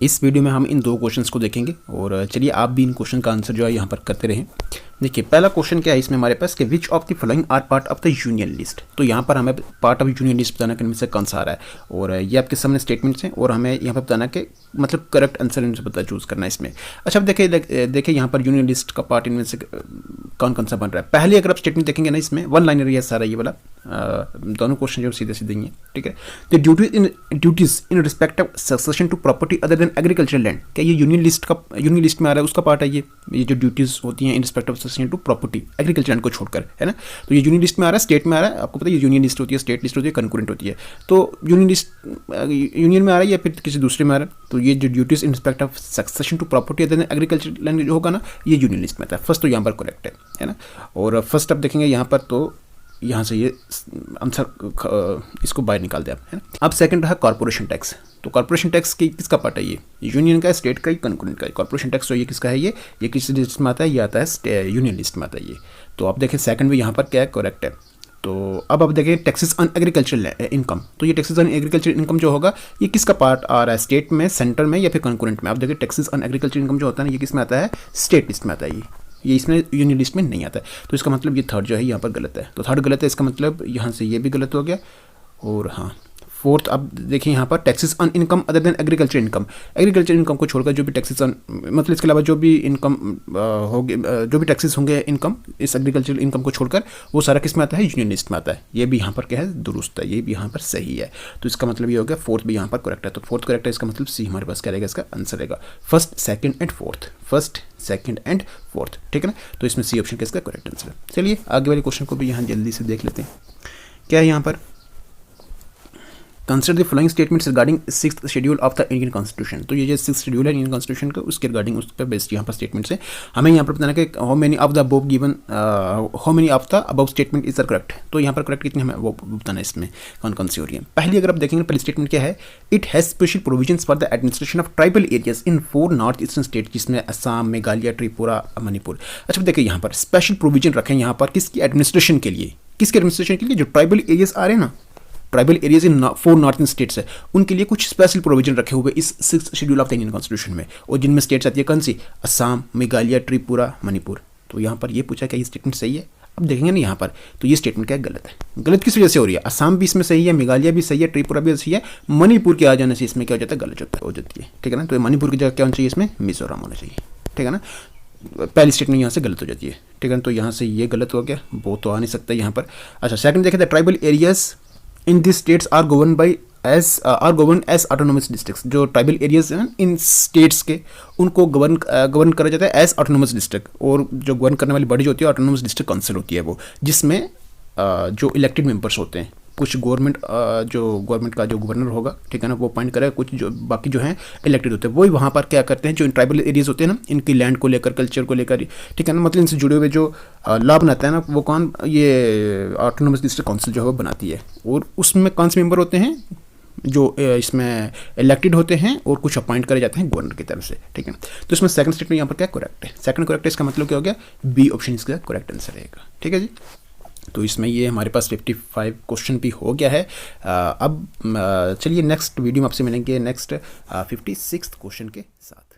इस वीडियो में हम इन दो क्वेश्चंस को देखेंगे और चलिए आप भी इन क्वेश्चन का आंसर जो है यहाँ पर करते रहें। देखिए पहला क्वेश्चन क्या है इसमें हमारे पास कि which of the following are part of the union list. तो यहाँ पर हमें पार्ट ऑफ यूनियन लिस्ट बताना कि इनमें से कौन सा आ रहा है और ये आपके सामने स्टेटमेंट्स हैं और हमें यहाँ पर बताना कि मतलब करेक्ट आंसर इनसे पता चूज़ करना है इसमें। अच्छा अब देखिए यहाँ पर यूनियन लिस्ट का पार्ट इनमें से कौन कौन सा बन रहा है। पहले अगर आप स्टेटमेंट देखेंगे ना इसमें वन लाइनर है सारा ये वाला, दोनों क्वेश्चन जो सीधे सीधे ही हैं, ठीक है। The duties in respect of succession to property other than agriculture land, क्या ये यूनियन लिस्ट में आ रहा है, उसका पार्ट है ये जो ड्यूटीज होती हैं in respect of succession to property agriculture land को छोड़कर, है ना। तो ये यूनियन लिस्ट में आ रहा है, स्टेट में आ रहा है। आपको पता है ये यूनियन लिस्ट होती है, स्टेट लिस्ट होती है, कंकरेंट होती है। तो यूनियन लिस्ट यूनियन में आ रहा है या फिर किसी दूसरे में आ रहा है। तो ये जो duties in respect of succession to property other than agriculture land जो होगा ना, ये यूनियन लिस्ट में आता है। फर्स्ट तो यहाँ पर करेक्ट है ना। और फर्स्ट आप देखेंगे यहाँ पर तो यहाँ से ये आंसर इसको बाहर निकाल दिया, है ना। अब सेकंड रहा कॉर्पोरेशन टैक्स। तो कॉर्पोरेशन टैक्स की किसका पार्ट है, ये यूनियन का है, स्टेट का, कंकरेंट का है। कॉर्पोरेशन टैक्स तो ये किसका है, ये किस लिस्ट में आता है, ये आता है यूनियन लिस्ट में आता है ये। तो आप देखें सेकंड में यहाँ पर क्या है, करेक्ट है। तो अब आप देखें टैक्सेस ऑन एग्रीकल्चर इनकम। तो ये टैक्सेस ऑन एग्रीकल्चर इनकम जो होगा ये किसका पार्ट आ रहा है, स्टेट में, सेंटर में या फिर कंकरेंट में। आप देखें टैक्सेस ऑन एग्रीकल्चर इनकम जो होता है ना, ये किस में आता है, स्टेट लिस्ट में आता है ये इसमें यूनियन लिस्ट में नहीं आता है। तो इसका मतलब ये थर्ड जो है यहाँ पर गलत है। तो थर्ड गलत है, इसका मतलब यहाँ से ये भी गलत हो गया। और हाँ फोर्थ अब देखिए यहाँ पर taxes on income other than agriculture income. Agriculture income को छोड़कर जो भी टैक्सेस ऑन मतलब इसके अलावा जो भी इनकम होगी, जो भी टैक्सेस होंगे इनकम इस एग्रीकल्चर इनकम को छोड़कर, वो सारा किस में आता है, यूनियन लिस्ट में आता है। ये भी यहाँ पर क्या है, दुरुस्त है, ये भी यहाँ पर सही है। तो इसका मतलब ये हो गया फोर्थ भी यहाँ पर करेक्ट है। तो फोर्थ करेक्ट है, इसका मतलब सी हमारे पास क्या रहेगा, इसका आंसर रहेगा first second and fourth, first second and fourth, ठीक है ना। तो इसमें सी ऑप्शन का इसका करेक्ट आंसर है। चलिए आगे वाले क्वेश्चन को भी यहाँ जल्दी से देख लेते हैं। क्या है यहाँ पर, consider the following statements regarding sixth schedule of the Indian constitution. तो ये जो सिक्स्थ शेड्यूल है इंडियन कॉन्स्टिट्यूशन का, उसके रिगार्डिंग उस पर बेस्ड यहाँ पर स्टेटमेंट्स है। हमें यहाँ पर बताना है कि how many of the above given, how many of the above statement is the correct. तो यहाँ पर करेक्ट कितने हमें वो बताना है, इसमें कौन कौन सी हो रही है। पहली अगर आप देखेंगे पहली स्टेटमेंट क्या है, it has special provisions for the administration of tribal areas in 4 north eastern state, जिसमें असम, मेघालय, त्रिपुरा, मणिपुर। अच्छा देखिए यहाँ पर स्पेशल प्रोविजन रखे हैं यहाँ पर किसकी एडमिनिस्ट्रेशन के लिए, किसके एडमिनिस्ट्रेशन के लिए, जो ट्राइबल एरियाज आ रहे हैं ना, ट्राइबल एरियाज इन 4 नॉर्थन स्टेट्स है, उनके लिए कुछ स्पेशल प्रोविजन रखे हुए इस sixth schedule of the Indian constitution में। और जिनमें स्टेट्स आती है कौन सी, असम, मेघालय, त्रिपुरा, मणिपुर। तो यहाँ पर ये पूछा क्या ये स्टेटमेंट सही है। अब देखेंगे ना यहाँ पर तो ये स्टेटमेंट क्या गलत है। गलत किस वजह से हो रही है, असम भी इसमें सही है, मेघालय भी सही है, त्रिपुरा भी सही है, मणिपुर के आ जाने से इसमें क्या हो जाता है, गलत हो जाती है, ठीक है ना। तो मणिपुर की जगह क्या होना चाहिए, इसमें मिजोरम होना चाहिए, ठीक है ना। पहली स्टेटमेंट यहाँ से गलत हो जाती है, ठीक है ना। तो यहाँ से ये गलत हो गया, वो तो आ नहीं सकता यहाँ पर। अच्छा सेकंड देखें, the tribal areas in this states are govern as autonomous districts. जो ट्राइबल एरियाज हैं इन स्टेट्स के, उनको गवर्न करा जाता है एज ऑटोनोमस डिस्ट्रिक्ट। और जो गवर्न करने वाली बॉडी जो होती है ऑटोनोमस डिस्ट्रिक्ट काउंसिल होती है वो, जिसमें जो इलेक्टेड मेंबर्स होते हैं, कुछ गवर्नमेंट का जो गवर्नर होगा, ठीक है ना, वो अपॉइंट करेगा, कुछ जो बाकी जो हैं इलेक्टेड होते हैं, वही वहाँ पर क्या करते हैं, जो ट्राइबल एरियाज होते हैं ना, इनकी लैंड को लेकर, कल्चर को लेकर, ठीक है ना, मतलब इनसे जुड़े हुए जो लॉ बनाता है ना, वो कौन, ये ऑटोनोमस डिस्ट्रिक्ट काउंसिल जो है वो बनाती है। और उसमें कौन से मेंबर होते हैं, जो इसमें इलेक्टेड होते हैं और कुछ अपॉइंट करे जाते हैं गवर्नर की तरफ से, ठीक है। तो इसमें सेकंड स्टेटमेंट यहाँ पर क्या करेक्ट है, सेकंड करेक्ट है, इसका मतलब क्या हो गया, बी ऑप्शन इसका करेक्ट आंसर रहेगा, ठीक है जी। तो इसमें ये हमारे पास 55 क्वेश्चन भी हो गया है। अब चलिए नेक्स्ट वीडियो में आपसे मिलेंगे नेक्स्ट 56 क्वेश्चन के साथ।